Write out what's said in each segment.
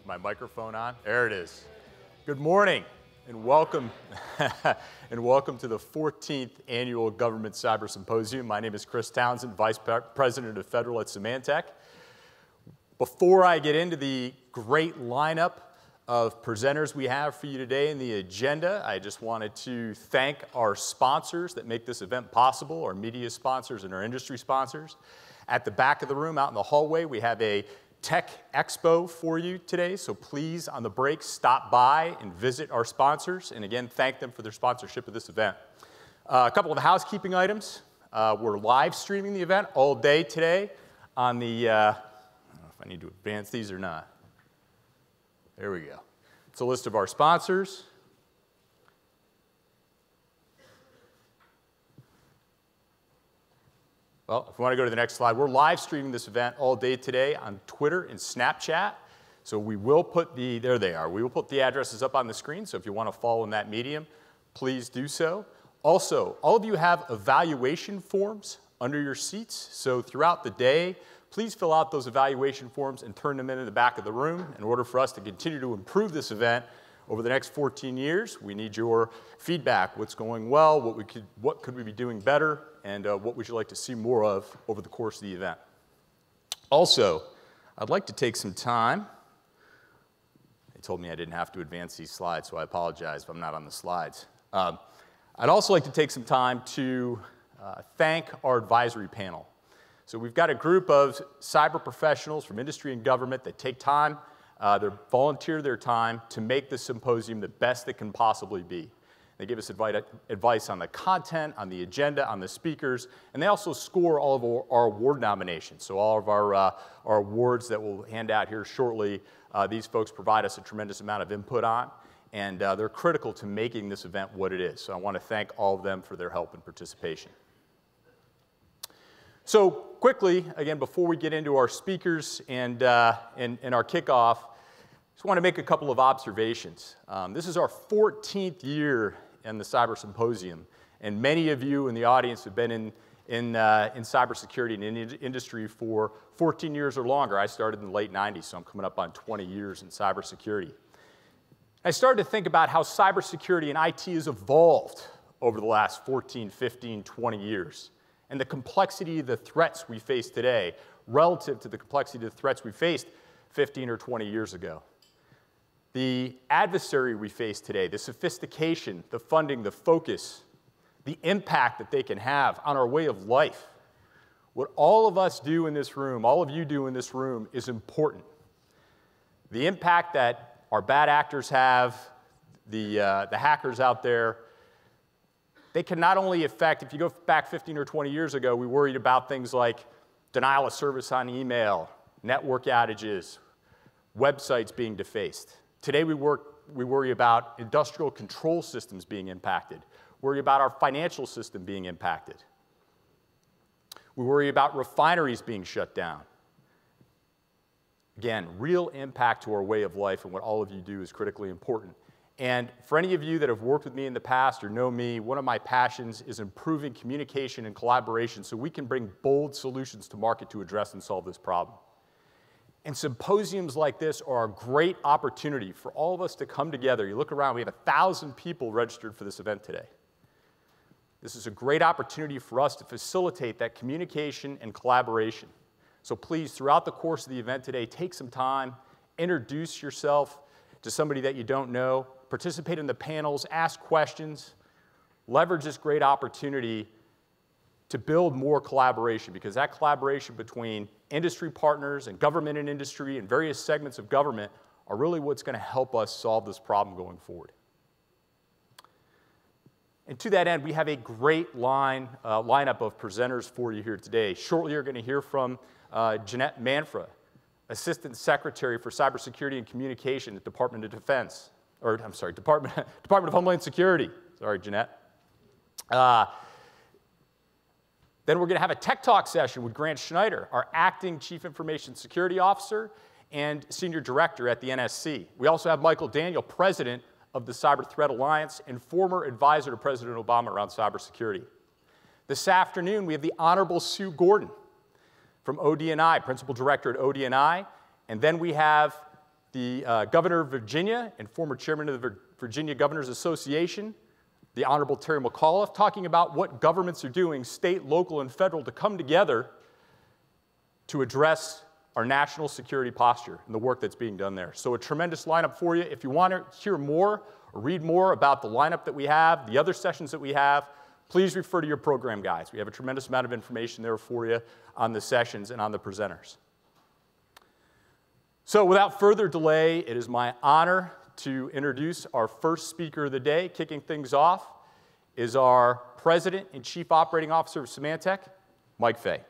My microphone on? There it is. Good morning and welcome and welcome to the 14th Annual Government Cyber Symposium. My name is Chris Townsend, Vice President of Federal at Symantec. Before I get into the great lineup of presenters we have for you today in the agenda, I just wanted to thank our sponsors that make this event possible, our media sponsors and our industry sponsors. At the back of the room, out in the hallway, we have a Tech Expo for you today, so please, on the break, stop by and visit our sponsors, and again, thank them for their sponsorship of this event. A couple of housekeeping items. We're live streaming the event all day today on the, I don't know if I need to advance these or not. There we go. It's a list of our sponsors. Well, if we want to go to the next slide, we're live streaming this event all day today on Twitter and Snapchat. So we will put the, there they are, we will put the addresses up on the screen. So if you want to follow in that medium, please do so. Also, all of you have evaluation forms under your seats. So throughout the day, please fill out those evaluation forms and turn them in the back of the room. In order for us to continue to improve this event over the next 14 years, we need your feedback. What's going well, what could we be doing better, and what would you like to see more of over the course of the event. Also, I'd like to take some time. They told me I didn't have to advance these slides, so I apologize if I'm not on the slides. I'd also like to take some time to thank our advisory panel. So we've got a group of cyber professionals from industry and government that take time, they volunteer their time to make this symposium the best it can possibly be. They give us advice on the content, on the agenda, on the speakers, and they also score all of our award nominations. So all of our awards that we'll hand out here shortly, these folks provide us a tremendous amount of input on, and they're critical to making this event what it is. So I want to thank all of them for their help and participation. So quickly, again, before we get into our speakers and our kickoff, I just want to make a couple of observations. This is our 14th year in the Cyber Symposium, and many of you in the audience have been in cybersecurity and in the industry for 14 years or longer. I started in the late 90s, so I'm coming up on 20 years in cybersecurity. I started to think about how cybersecurity and IT has evolved over the last 14, 15, 20 years, and the complexity of the threats we face today relative to the complexity of the threats we faced 15 or 20 years ago. The adversary we face today, the sophistication, the funding, the focus, the impact that they can have on our way of life. What all of us do in this room, all of you do in this room, is important. The impact that our bad actors have, the hackers out there, they can not only affect, if you go back 15 or 20 years ago, we worried about things like denial of service on email, network outages, websites being defaced. Today we worry about industrial control systems being impacted, worry about our financial system being impacted. We worry about refineries being shut down. Again, real impact to our way of life, and what all of you do is critically important. And for any of you that have worked with me in the past or know me, one of my passions is improving communication and collaboration so we can bring bold solutions to market to address and solve this problem. And symposiums like this are a great opportunity for all of us to come together. You look around, we have 1,000 people registered for this event today. This is a great opportunity for us to facilitate that communication and collaboration. So please, throughout the course of the event today, take some time, introduce yourself to somebody that you don't know, participate in the panels, ask questions, leverage this great opportunity to build more collaboration, because that collaboration between industry partners and government and industry and various segments of government are really what's going to help us solve this problem going forward. And to that end, we have a great lineup of presenters for you here today. Shortly, you're going to hear from Jeanette Manfra, Assistant Secretary for Cybersecurity and Communication at Department of Defense, or I'm sorry, Department of Homeland Security. Sorry, Jeanette. Then we're going to have a Tech Talk session with Grant Schneider, our Acting Chief Information Security Officer and Senior Director at the NSC. We also have Michael Daniel, President of the Cyber Threat Alliance and former advisor to President Obama around cybersecurity. This afternoon, we have the Honorable Sue Gordon from ODNI, Principal Director at ODNI, and then we have the Governor of Virginia and former chairman of the Virginia Governors Association, the Honorable Terry McAuliffe, talking about what governments are doing, state, local, and federal, to come together to address our national security posture and the work that's being done there. So a tremendous lineup for you. If you want to hear more or read more about the lineup that we have, the other sessions that we have, please refer to your program guides. We have a tremendous amount of information there for you on the sessions and on the presenters. So without further delay, it is my honor to introduce our first speaker of the day. Kicking things off is our President and Chief Operating Officer of Symantec, Mike Fay.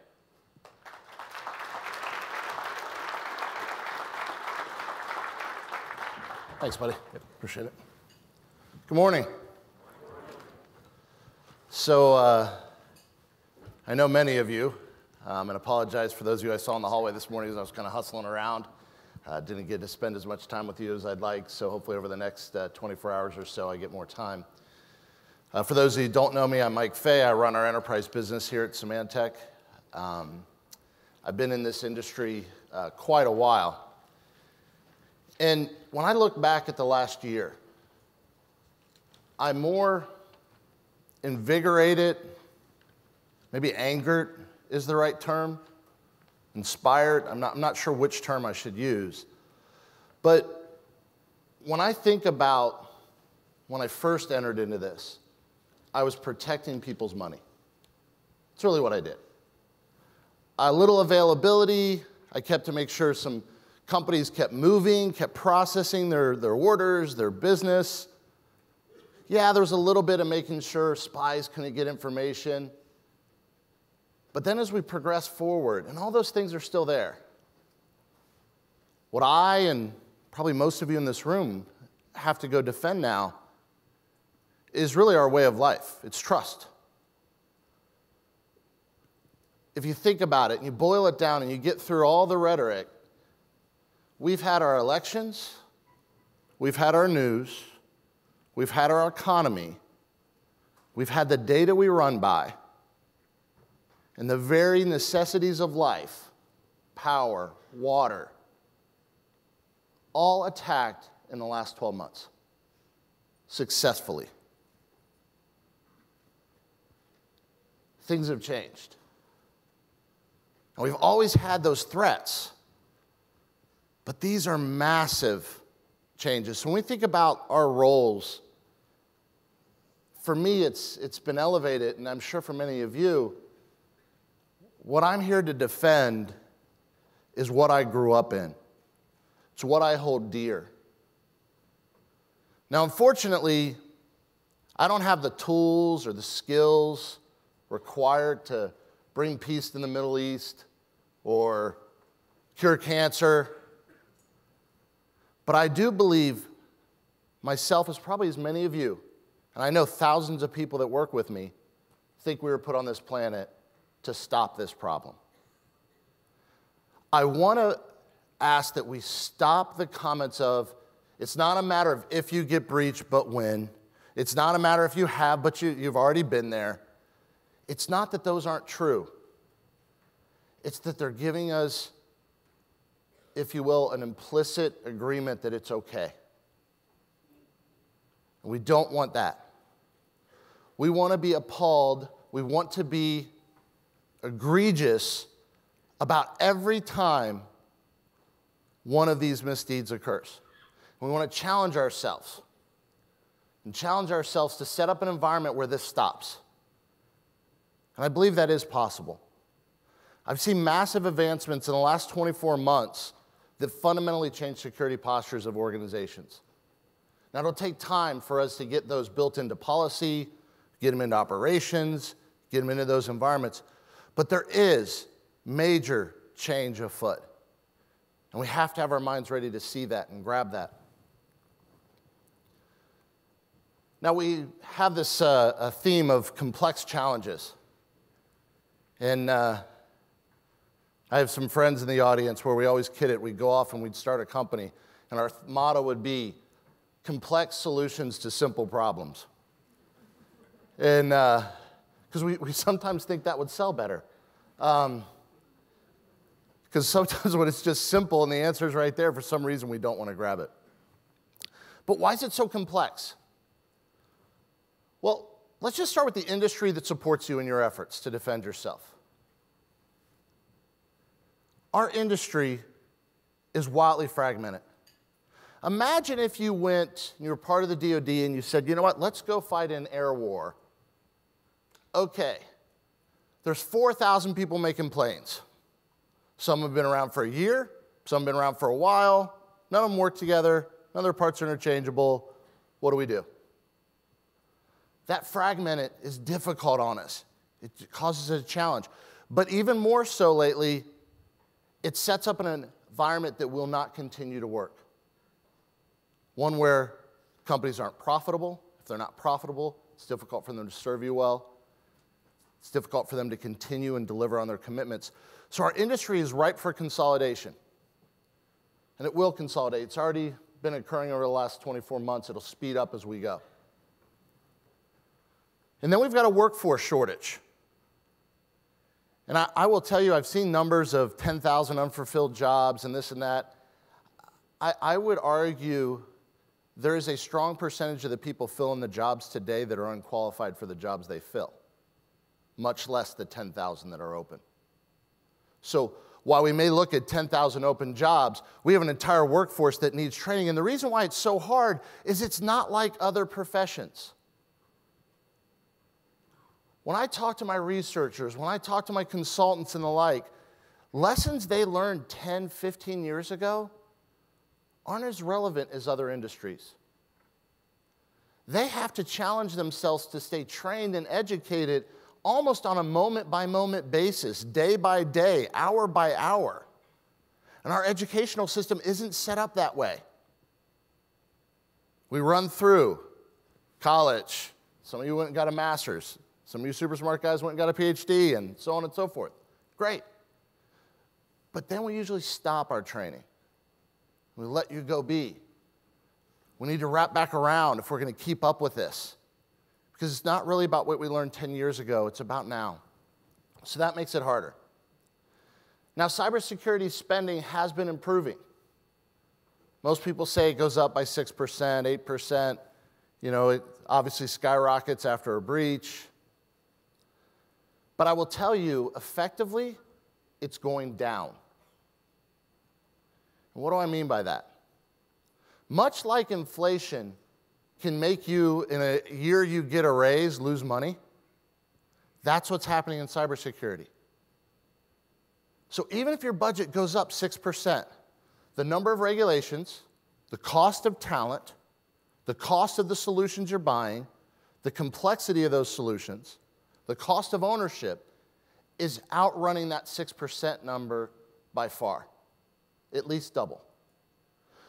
Thanks, buddy. Appreciate it. Good morning. So I know many of you, and apologize for those of you I saw in the hallway this morning as I was kind of hustling around. Didn't get to spend as much time with you as I'd like, so hopefully over the next 24 hours or so I get more time. For those of you who don't know me, I'm Mike Fay. I run our enterprise business here at Symantec. I've been in this industry quite a while. And when I look back at the last year, I'm more invigorated, maybe angered is the right term, inspired. I'm not sure which term I should use. But when I think about when I first entered into this, I was protecting people's money. That's really what I did. A little availability, I kept to make sure some companies kept moving, kept processing their orders, their business. Yeah, there was a little bit of making sure spies couldn't get information. But then as we progress forward, and all those things are still there, what I and probably most of you in this room have to go defend now is really our way of life. It's trust. If you think about it and you boil it down and you get through all the rhetoric, we've had our elections, we've had our news, we've had our economy, we've had the data we run by, and the very necessities of life, power, water, all attacked in the last 12 months, successfully. Things have changed. And we've always had those threats. But these are massive changes. So when we think about our roles, for me, it's been elevated, and I'm sure for many of you, what I'm here to defend is what I grew up in. It's what I hold dear. Now, unfortunately, I don't have the tools or the skills required to bring peace in the Middle East or cure cancer. But I do believe, myself as probably as many of you, and I know thousands of people that work with me, think we were put on this planet to stop this problem. I want to ask that we stop the comments of, it's not a matter of if you get breached, but when. It's not a matter if you have, but you've already been there. It's not that those aren't true. It's that they're giving us, if you will, an implicit agreement that it's okay. And we don't want that. We want to be appalled. We want to be egregious about every time one of these misdeeds occurs. We want to challenge ourselves to set up an environment where this stops. And I believe that is possible. I've seen massive advancements in the last 24 months that fundamentally change security postures of organizations. Now, it'll take time for us to get those built into policy, get them into operations, get them into those environments. But there is major change afoot. And we have to have our minds ready to see that and grab that. Now, we have this a theme of complex challenges. And I have some friends in the audience where we always kid it. We'd go off and we'd start a company, and our motto would be complex solutions to simple problems. And because we sometimes think that would sell better. Because Because sometimes when it's just simple and the answer is right there, for some reason we don't want to grab it. But why is it so complex? Well, let's just start with the industry that supports you in your efforts to defend yourself. Our industry is wildly fragmented. Imagine if you went, you were part of the DoD, and you said, you know what, let's go fight an air war. Okay, there's 4,000 people making planes. Some have been around for a year, some have been around for a while, none of them work together, none of their parts are interchangeable. What do? That fragmented is difficult on us. It causes a challenge. But even more so lately, it sets up an environment that will not continue to work. One where companies aren't profitable. If they're not profitable, it's difficult for them to serve you well. It's difficult for them to continue and deliver on their commitments. So our industry is ripe for consolidation. And it will consolidate. It's already been occurring over the last 24 months. It'll speed up as we go. And then we've got a workforce shortage. And I will tell you, I've seen numbers of 10,000 unfulfilled jobs and this and that. I would argue there is a strong percentage of the people filling the jobs today that are unqualified for the jobs they fill, much less the 10,000 that are open. So while we may look at 10,000 open jobs, we have an entire workforce that needs training. And the reason why it's so hard is it's not like other professions. When I talk to my researchers, when I talk to my consultants and the like, lessons they learned 10, 15 years ago aren't as relevant as other industries. They have to challenge themselves to stay trained and educated almost on a moment-by-moment basis, day by day, hour by hour. And our educational system isn't set up that way. We run through college. Some of you went and got a master's. Some of you super smart guys went and got a PhD, and so on and so forth. Great. But then we usually stop our training. We let you go be. We need to wrap back around if we're going to keep up with this. Because it's not really about what we learned 10 years ago. It's about now. So that makes it harder. Now, cybersecurity spending has been improving. Most people say it goes up by 6%, 8%. You know, it obviously skyrockets after a breach. But I will tell you, effectively, it's going down. And what do I mean by that? Much like inflation can make you, in a year you get a raise, lose money, that's what's happening in cybersecurity. So even if your budget goes up 6%, the number of regulations, the cost of talent, the cost of the solutions you're buying, the complexity of those solutions, the cost of ownership is outrunning that 6% number by far, at least double.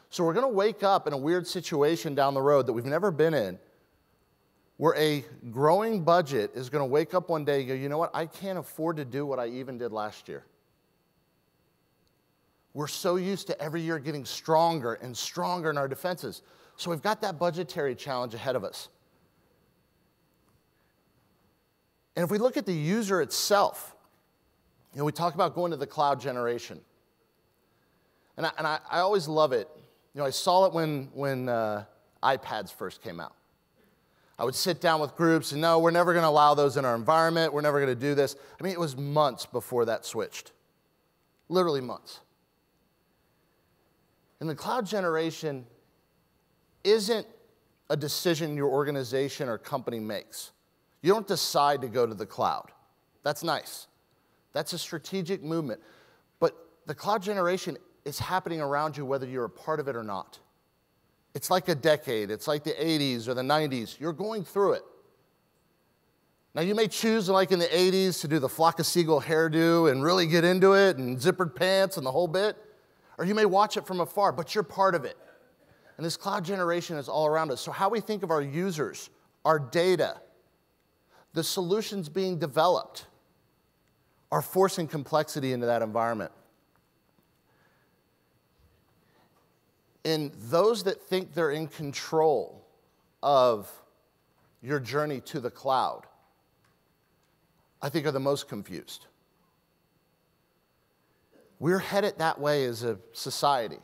So we're going to wake up in a weird situation down the road that we've never been in, where a growing budget is going to wake up one day and go, you know what, I can't afford to do what I even did last year. We're so used to every year getting stronger and stronger in our defenses. So we've got that budgetary challenge ahead of us. And if we look at the user itself, you know, we talk about going to the cloud generation. And I always love it. You know, I saw it when iPads first came out. I would sit down with groups and, no, we're never going to allow those in our environment. We're never going to do this. I mean, it was months before that switched. Literally months. And the cloud generation isn't a decision your organization or company makes. You don't decide to go to the cloud. That's nice. That's a strategic movement. But the cloud generation is happening around you whether you're a part of it or not. It's like a decade. It's like the 80s or the 90s. You're going through it. Now, you may choose, like in the 80s, to do the flock of seagull hairdo and really get into it and zippered pants and the whole bit. Or you may watch it from afar, but you're part of it. And this cloud generation is all around us. So how we think of our users, our data, the solutions being developed are forcing complexity into that environment. And those that think they're in control of your journey to the cloud, I think are the most confused. We're headed that way as a society.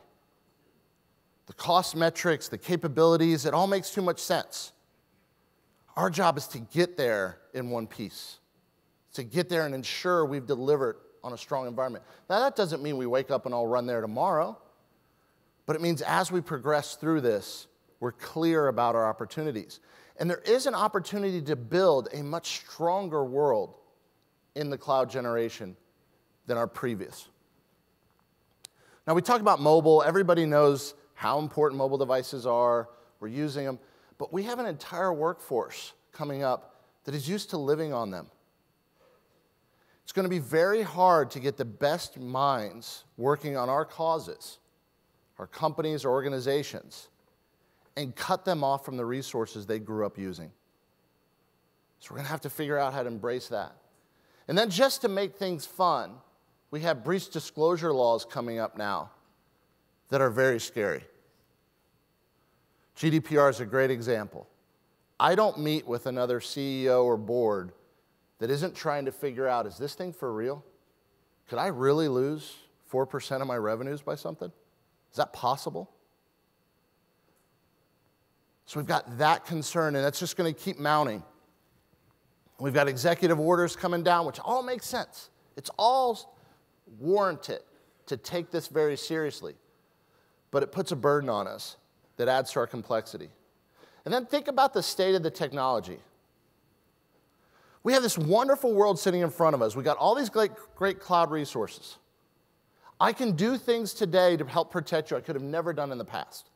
The cost metrics, the capabilities, it all makes too much sense. Our job is to get there in one piece, to get there and ensure we've delivered on a strong environment. Now, that doesn't mean we wake up and all run there tomorrow, but it means as we progress through this, we're clear about our opportunities. And there is an opportunity to build a much stronger world in the cloud generation than our previous. Now, we talk about mobile. Everybody knows how important mobile devices are. We're using them. But we have an entire workforce coming up that is used to living on them. It's going to be very hard to get the best minds working on our causes, our companies or organizations, and cut them off from the resources they grew up using. So we're going to have to figure out how to embrace that. And then just to make things fun, we have breach disclosure laws coming up now that are very scary. GDPR is a great example. I don't meet with another CEO or board that isn't trying to figure out, is this thing for real? Could I really lose 4% of my revenues by something? Is that possible? So we've got that concern, and that's just going to keep mounting. We've got executive orders coming down, which all makes sense. It's all warranted to take this very seriously. But it puts a burden on us that adds to our complexity. And then think about the state of the technology. We have this wonderful world sitting in front of us. We've got all these great cloud resources. I can do things today to help protect you I could have never done in the past.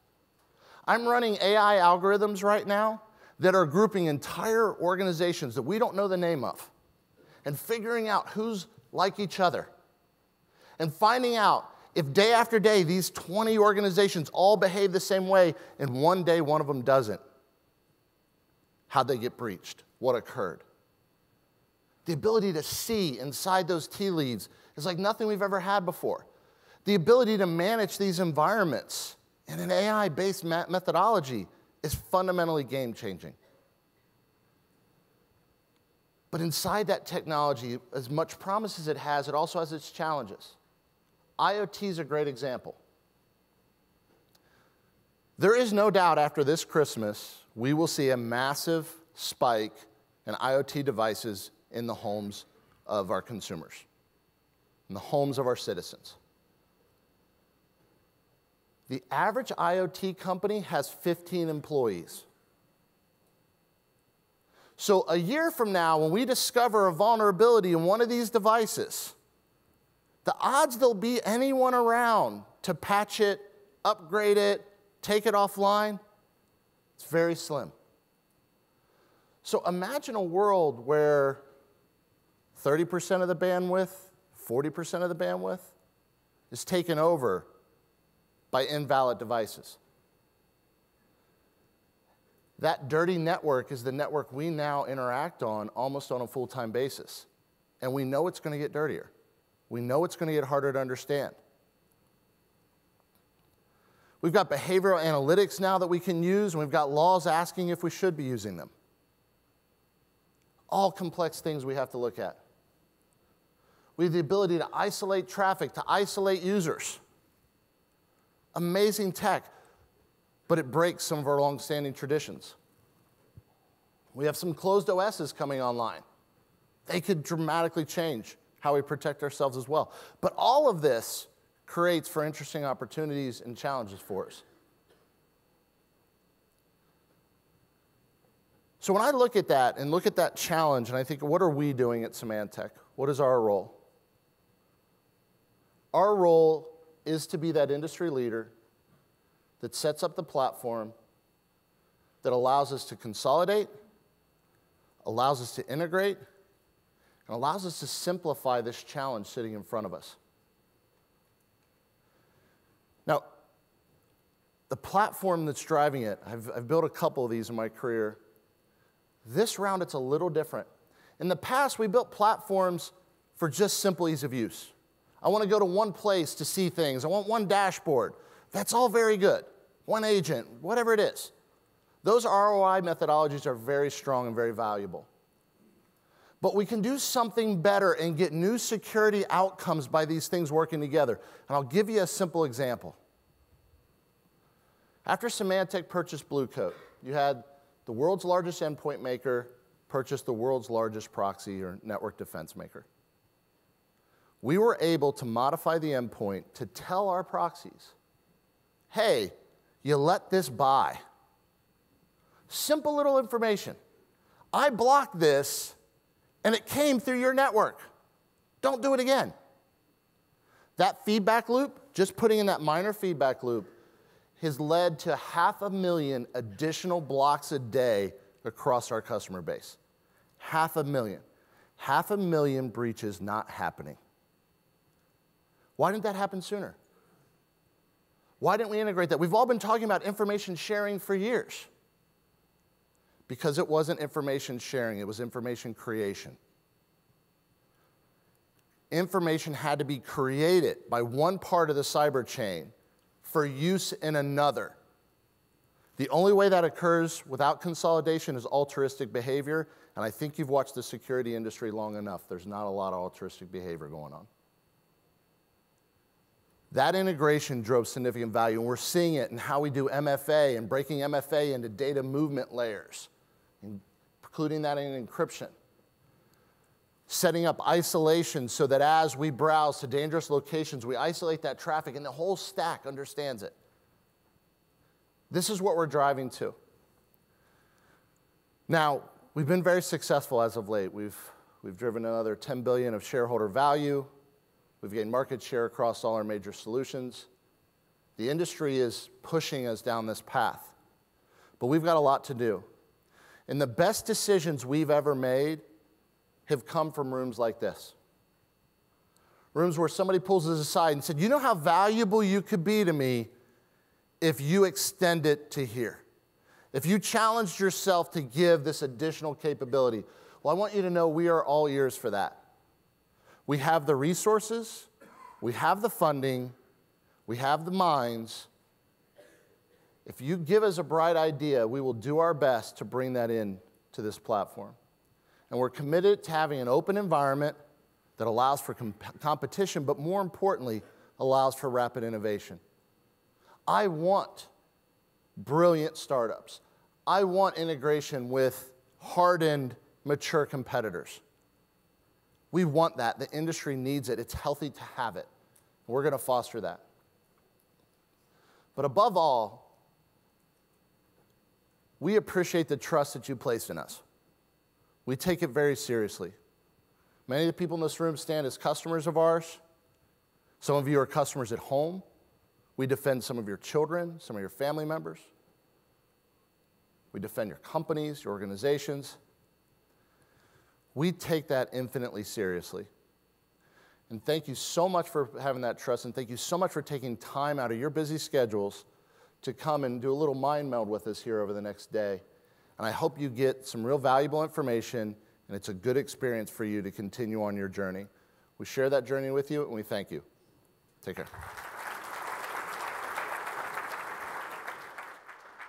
I'm running AI algorithms right now that are grouping entire organizations that we don't know the name of and figuring out who's like each other and finding out if day after day these 20 organizations all behave the same way and one day one of them doesn't. How'd they get breached? What occurred? The ability to see inside those tea leaves is like nothing we've ever had before. The ability to manage these environments in an AI-based methodology is fundamentally game-changing. But inside that technology, as much promise as it has, it also has its challenges. IoT is a great example. There is no doubt after this Christmas, we will see a massive spike in IoT devices in the homes of our consumers, in the homes of our citizens. The average IoT company has 15 employees. So a year from now, when we discover a vulnerability in one of these devices, the odds there'll be anyone around to patch it, upgrade it, take it offline, it's very slim. So imagine a world where 30% of the bandwidth, 40% of the bandwidth is taken over by invalid devices. That dirty network is the network we now interact on almost on a full-time basis. And we know it's going to get dirtier. We know it's going to get harder to understand. We've got behavioral analytics now that we can use, and we've got laws asking if we should be using them. All complex things we have to look at. We have the ability to isolate traffic, to isolate users. Amazing tech, but it breaks some of our long-standing traditions. We have some closed OSs coming online. They could dramatically change how we protect ourselves as well. But all of this creates for interesting opportunities and challenges for us. So when I look at that and look at that challenge, and I think, what are we doing at Symantec? What is our role? Our role is to be that industry leader that sets up the platform that allows us to consolidate, allows us to integrate, and allows us to simplify this challenge sitting in front of us. Now, the platform that's driving it, I've built a couple of these in my career. This round, it's a little different. In the past, we built platforms for just simple ease of use. I want to go to one place to see things. I want one dashboard. That's all very good. One agent, whatever it is. Those ROI methodologies are very strong and very valuable. But we can do something better and get new security outcomes by these things working together. And I'll give you a simple example. After Symantec purchased Blue Coat, you had the world's largest endpoint maker purchase the world's largest proxy or network defense maker. We were able to modify the endpoint to tell our proxies, hey, you let this by. Simple little information. I blocked this, and it came through your network. Don't do it again. That feedback loop, just putting in that minor feedback loop, has led to 500,000 additional blocks a day across our customer base. 500,000. 500,000 breaches not happening. Why didn't that happen sooner? Why didn't we integrate that? We've all been talking about information sharing for years. Because it wasn't information sharing, it was information creation. Information had to be created by one part of the cyber chain for use in another. The only way that occurs without consolidation is altruistic behavior, and I think you've watched the security industry long enough. There's not a lot of altruistic behavior going on. That integration drove significant value, and we're seeing it in how we do MFA and breaking MFA into data movement layers, including that in encryption. Setting up isolation so that as we browse to dangerous locations, we isolate that traffic and the whole stack understands it. This is what we're driving to. Now, we've been very successful as of late. We've driven another $10 billion of shareholder value. We've gained market share across all our major solutions. The industry is pushing us down this path, but we've got a lot to do. And the best decisions we've ever made have come from rooms like this. Rooms where somebody pulls us aside and said, you know how valuable you could be to me if you extend it to here. If you challenged yourself to give this additional capability. Well, I want you to know we are all ears for that. We have the resources, we have the funding, we have the minds. If you give us a bright idea, we will do our best to bring that in to this platform. And we're committed to having an open environment that allows for competition, but more importantly, allows for rapid innovation. I want brilliant startups. I want integration with hardened, mature competitors. We want that. The industry needs it. It's healthy to have it. We're going to foster that. But above all, we appreciate the trust that you place in us. We take it very seriously. Many of the people in this room stand as customers of ours. Some of you are customers at home. We defend some of your children, some of your family members. We defend your companies, your organizations. We take that infinitely seriously. And thank you so much for having that trust, and thank you so much for taking time out of your busy schedules to come and do a little mind meld with us here over the next day. And I hope you get some real valuable information, and it's a good experience for you to continue on your journey. We share that journey with you, and we thank you. Take care.